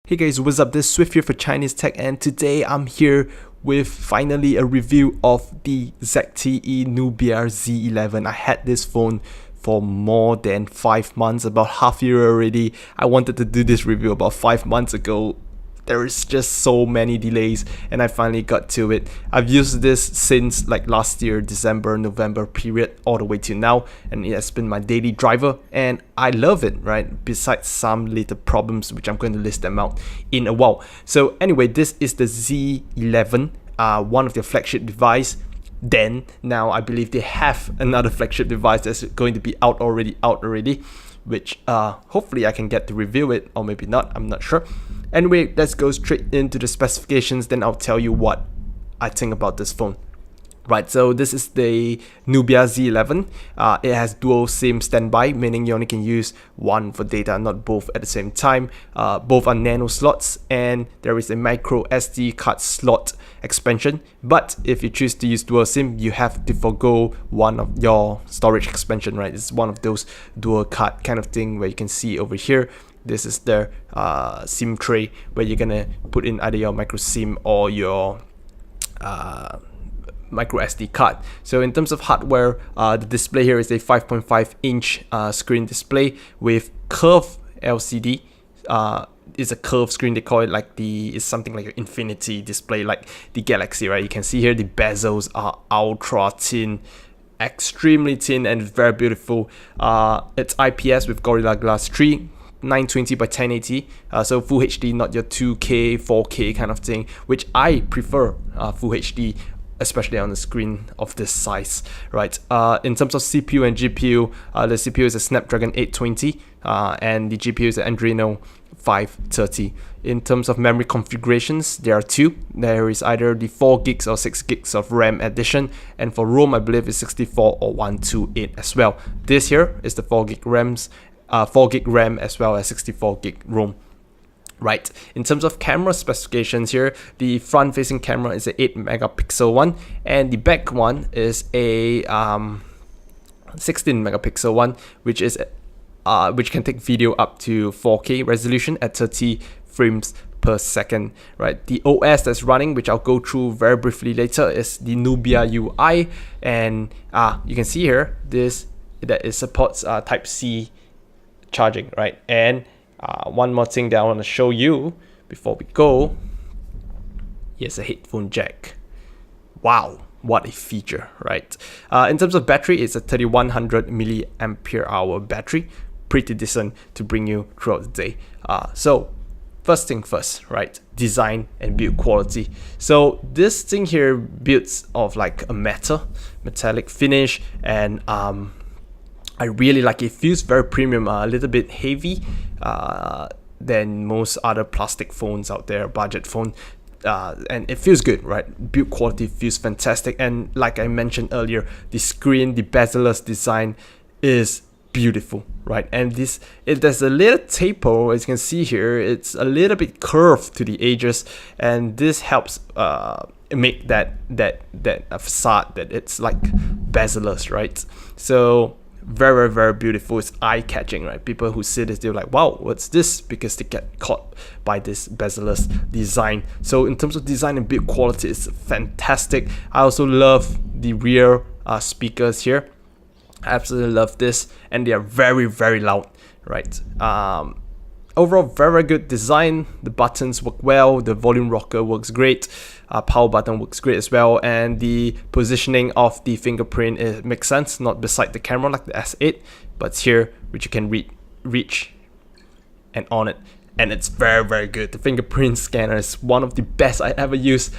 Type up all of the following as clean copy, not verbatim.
Hey guys, what's up? This is Swift here for Chinese Tech, and today I'm here with finally a review of the ZTE Nubia Z11. I had this phone for more than 5 months, about half a year already. I wanted to do this review about 5 months ago. There is just so many delays and I finally got to it. I've used this since like last year, December, November period, all the way to now, and it has been my daily driver and I love it, right? Besides some little problems, which I'm going to list them out in a while. So anyway, this is the Z11, one of their flagship device. Then now I believe they have another flagship device that's going to be out already, which hopefully I can get to review it, or maybe not, I'm not sure. Anyway, let's go straight into the specifications, then I'll tell you what I think about this phone. Right, so this is the Nubia Z11. It has dual SIM standby, meaning you only can use one for data, not both at the same time. Both are nano slots, and there is a micro SD card slot expansion. But if you choose to use dual SIM, you have to forgo one of your storage expansion, right? It's one of those dual card kind of thing where you can see over here. This is the SIM tray where you're gonna put in either your micro SIM or your micro SD card. So in terms of hardware, the display here is a 5.5 inch screen display with curved LCD. It's a curved screen, they call it, like it's something like an infinity display, like the Galaxy, right? You can see here the bezels are ultra thin, extremely thin, and very beautiful. It's IPS with Gorilla Glass 3. 920 by 1080, so Full HD, not your 2K, 4K kind of thing, which I prefer Full HD, especially on a screen of this size, right? In terms of CPU and GPU, the CPU is a Snapdragon 820, and the GPU is an Adreno 530. In terms of memory configurations, there are two. There is either the 4 gigs or 6 gigs of RAM addition, and for ROM, I believe it's 64 or 128 as well. This here is the 4 gig RAMs. 4 gig RAM as well as 64 gig ROM. Right, in terms of camera specifications here, the front facing camera is a 8 megapixel one, and the back one is a 16 megapixel one, which can take video up to 4K resolution at 30 frames per second. Right, the OS that's running, which I'll go through very briefly later, is the Nubia UI, and you can see here that it supports Type-C charging, right? And one more thing that I want to show you before we go, here's a headphone jack. Wow, what a feature, right? In terms of battery, it's a 3100 milliampere hour battery, pretty decent to bring you throughout the day. So first thing first, right? Design and build quality. So this thing here builds of like a metallic finish, and I really like it. It feels very premium, a little bit heavy than most other plastic phones out there, budget phone, and it feels good, right? Build quality feels fantastic, and like I mentioned earlier, the screen, the bezel-less design is beautiful, right? And there's a little taper, as you can see here. It's a little bit curved to the edges, and this helps make that facade that it's like bezel-less, right? So very, very beautiful. It's eye-catching, right? People who see this, they're like, wow, what's this? Because they get caught by this bezel-less design. So in terms of design and build quality, it's fantastic. I also love the rear speakers here. I absolutely love this, and they are very, very loud, right? Overall, very good design. The buttons work well. The volume rocker works great. Power button works great as well. And the positioning of the fingerprint, it makes sense. Not beside the camera like the S8, but here, which you can reach and on it. And it's very, very good. The fingerprint scanner is one of the best I ever used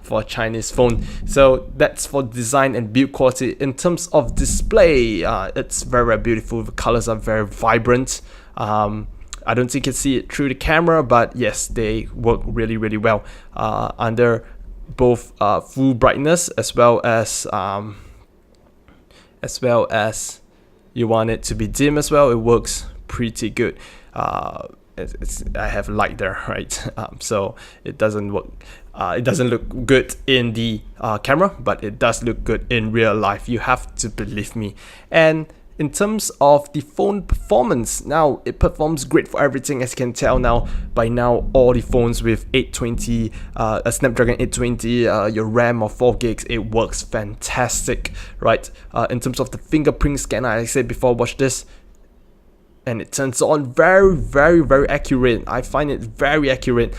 for a Chinese phone. So that's for design and build quality. In terms of display, it's very, very beautiful. The colors are very vibrant. I don't think you can see it through the camera, but yes, they work really, really well under both full brightness as well as you want it to be dim as well. It works pretty good. I have light there, right? So it doesn't work. It doesn't look good in the camera, but it does look good in real life. You have to believe me. And in terms of the phone performance, now it performs great for everything, as you can tell now. By now, all the phones with 820, a Snapdragon 820, your RAM of 4 gigs, it works fantastic, right? In terms of the fingerprint scanner, like I said before, watch this. And it turns on very accurate. I find it very accurate.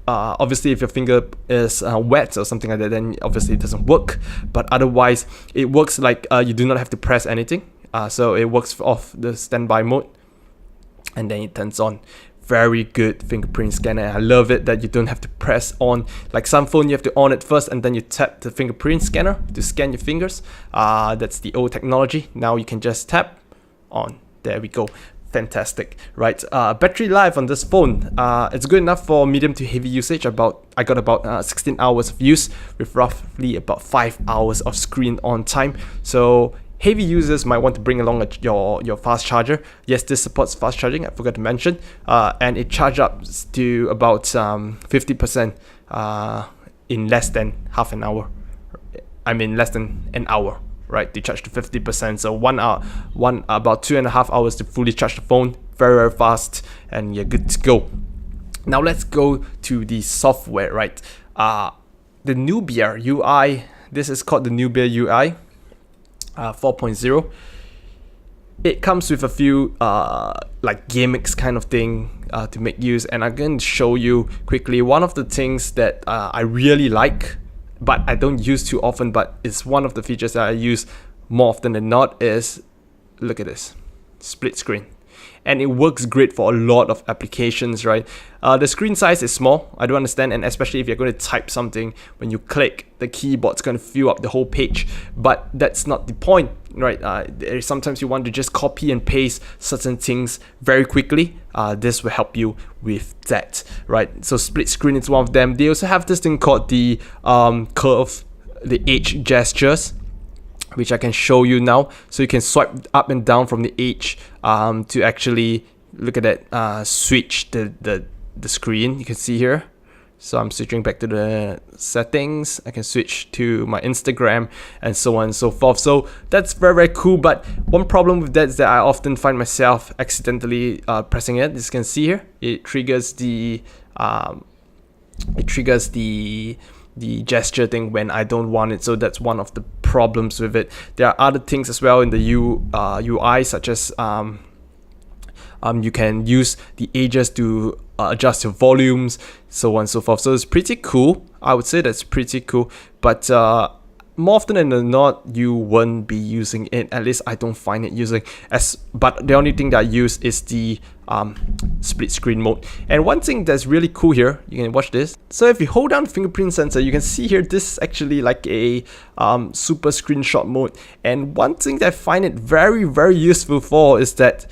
Obviously, if your finger is wet or something like that, then obviously it doesn't work. But otherwise, it works like you do not have to press anything. So it works off the standby mode, and then it turns on. Very good fingerprint scanner. I love it that you don't have to press on. Like some phone, you have to on it first, and then you tap the fingerprint scanner to scan your fingers. That's the old technology. Now you can just tap on. There we go. Fantastic, right? Battery life on this phone, it's good enough for medium to heavy usage. I got about 16 hours of use with roughly about 5 hours of screen on time. So heavy users might want to bring along your fast charger. Yes, this supports fast charging, I forgot to mention, and it charges up to about 50% in less than half an hour. I mean less than an hour, right, to charge to 50%. So about 2.5 hours to fully charge the phone. Very fast, and you're good to go. Now let's go to the software, right? The Nubia UI, this is called the Nubia UI 4.0. It comes with a few like gimmicks kind of thing to make use, and I'm going to show you quickly one of the things that I really like, but I don't use too often, but it's one of the features that I use more often than not. Is, look at this, split screen. And it works great for a lot of applications, right? The screen size is small, I do understand, and especially if you're going to type something, when you click, the keyboard's going to fill up the whole page. But that's not the point, right? Sometimes you want to just copy and paste certain things very quickly. This will help you with that, right? So split screen is one of them. They also have this thing called the curve, the edge gestures, which I can show you now. So you can swipe up and down from the edge to actually, look at that, switch the screen. You can see here. So I'm switching back to the settings. I can switch to my Instagram and so on and so forth. So that's very cool. But one problem with that is that I often find myself accidentally pressing it. As you can see here, it triggers the the gesture thing when I don't want it. So that's one of the problems with it. There are other things as well in the UI, such as you can use the edges to adjust your volumes, so on and so forth. So it's pretty cool. I would say that's pretty cool. But more often than not, you won't be using it. At least I don't find it using but the only thing that I use is the split screen mode. And one thing that's really cool here, you can watch this. So if you hold down the fingerprint sensor, you can see here, this is actually like a super screenshot mode. And one thing that I find it very useful for is that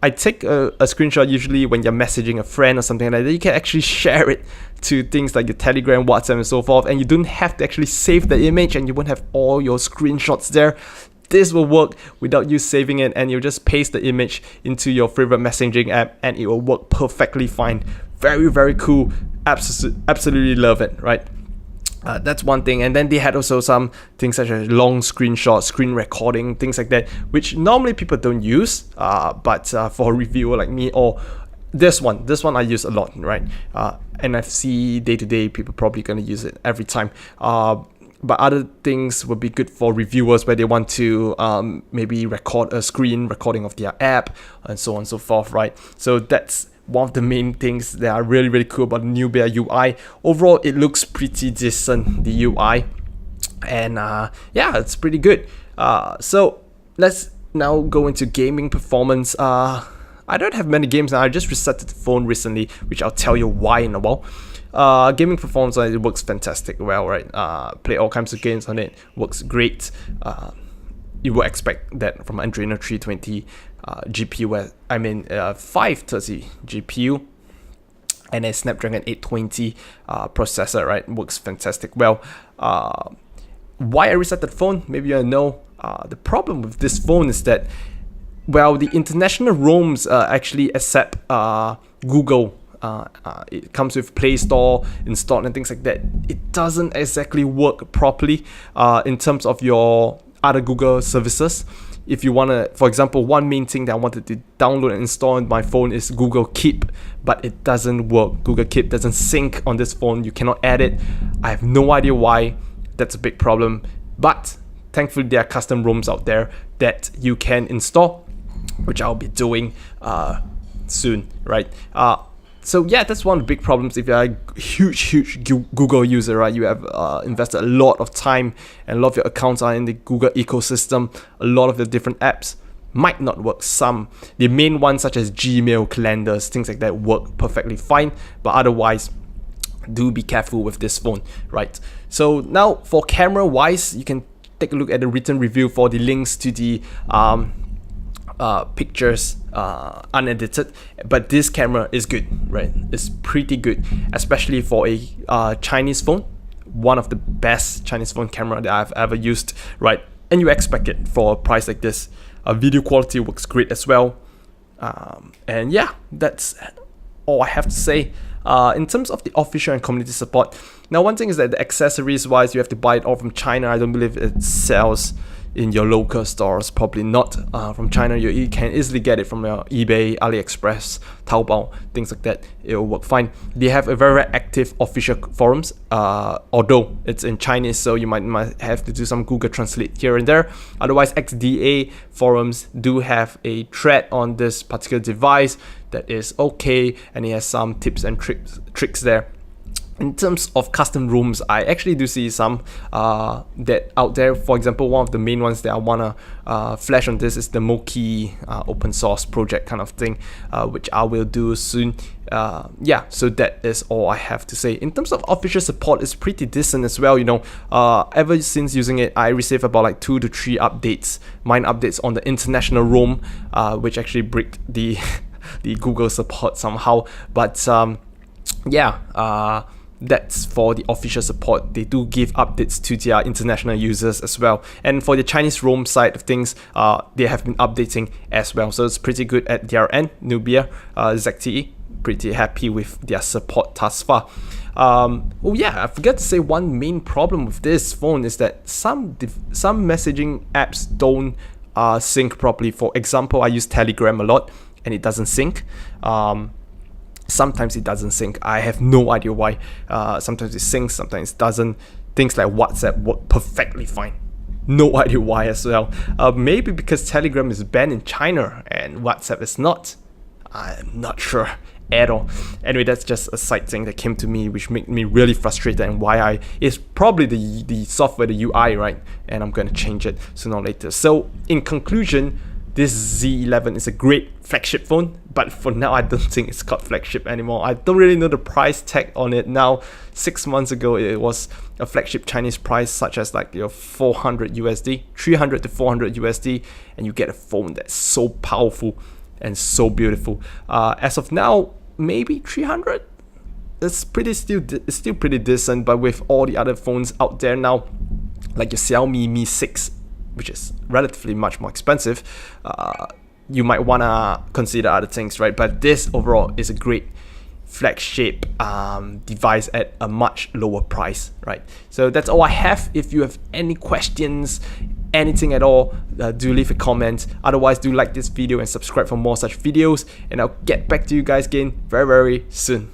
I take a screenshot usually when you're messaging a friend or something like that. You can actually share it to things like your Telegram, WhatsApp, and so forth, and you don't have to actually save the image, and you won't have all your screenshots there. This will work without you saving it, and you just paste the image into your favorite messaging app, and it will work perfectly fine. Very cool. Absolutely love it, right? That's one thing. And then they had also some things such as long screenshots, screen recording, things like that, which normally people don't use, but for a reviewer like me, or this one I use a lot, right? NFC day-to-day, people probably gonna use it every time. But other things would be good for reviewers where they want to maybe record a screen recording of their app and so on and so forth, right? So that's one of the main things that are really cool about the Nubia UI. Overall, it looks pretty decent, the UI, and yeah, it's pretty good. So let's now go into gaming performance. I don't have many games now. I just reset the phone recently, which I'll tell you why in a while. Gaming performance, it works fantastic well, right? Play all kinds of games on it, works great. You would expect that from Adreno 320 GPU, 530 GPU, and a Snapdragon 820 processor, right? Works fantastic well. Why I reset the phone? Maybe you know. The problem with this phone is that, well, the international ROMs actually accept Google. It comes with Play Store installed and things like that. It doesn't exactly work properly in terms of your other Google services. if you want to, for example, one main thing that I wanted to download and install on my phone is Google Keep, but it doesn't work. Google Keep doesn't sync on this phone. You cannot add it. I have no idea why. That's a big problem, but thankfully there are custom ROMs out there that you can install, which I'll be doing soon, right? So yeah, that's one of the big problems. If you're a huge Google user, right, you have invested a lot of time and a lot of your accounts are in the Google ecosystem, a lot of the different apps might not work. Some, the main ones such as Gmail, calendars, things like that work perfectly fine, but otherwise, do be careful with this phone, right? So now for camera wise, you can take a look at the written review for the links to the pictures unedited, but this camera is good, right? It's pretty good, especially for a Chinese phone, one of the best Chinese phone camera that I've ever used, right? And you expect it for a price like this. Video quality works great as well, and yeah, that's all I have to say. In terms of the official and community support, now one thing is that the accessories wise, you have to buy it all from China. I don't believe it sells in your local stores, probably not from China. You can easily get it from your eBay, AliExpress, Taobao, things like that. It will work fine. They have a very active official forums, although it's in Chinese, so you might have to do some Google Translate here and there. Otherwise, XDA forums do have a thread on this particular device that is okay, and it has some tips and tricks there. In terms of custom ROMs, I actually do see some that out there. For example, one of the main ones that I wanna flash on this is the Moki open source project kind of thing, which I will do soon. Yeah, so that is all I have to say. In terms of official support, it's pretty decent as well. You know, ever since using it, I received about like 2 to 3 updates, minor updates on the international ROM, which actually bricked the the Google support somehow. But yeah. That's for the official support. They do give updates to their international users as well. And for the Chinese ROM side of things, they have been updating as well. So it's pretty good at their end. Nubia ZTE, pretty happy with their support thus far. Oh yeah, I forgot to say one main problem with this phone is that some messaging apps don't sync properly. For example, I use Telegram a lot and it doesn't sync. Sometimes it doesn't sync. I have no idea why. Sometimes it syncs, sometimes it doesn't. Things like WhatsApp work perfectly fine. No idea why as well. Maybe because Telegram is banned in China and WhatsApp is not. I'm not sure at all. Anyway, that's just a side thing that came to me, which made me really frustrated, and why it's probably the software, the UI, right? And I'm gonna change it sooner or later. So in conclusion, this Z11 is a great flagship phone, but for now I don't think it's called flagship anymore. I don't really know the price tag on it now. 6 months ago it was a flagship Chinese price such as like your 400 USD, 300 to 400 USD, and you get a phone that's so powerful and so beautiful. As of now, maybe 300. It's still pretty decent, but with all the other phones out there now, like your Xiaomi Mi 6, which is relatively much more expensive, you might want to consider other things, right? But this overall is a great flagship device at a much lower price, right? So that's all I have. If you have any questions, anything at all, do leave a comment. Otherwise, do like this video and subscribe for more such videos, and I'll get back to you guys again very, very soon.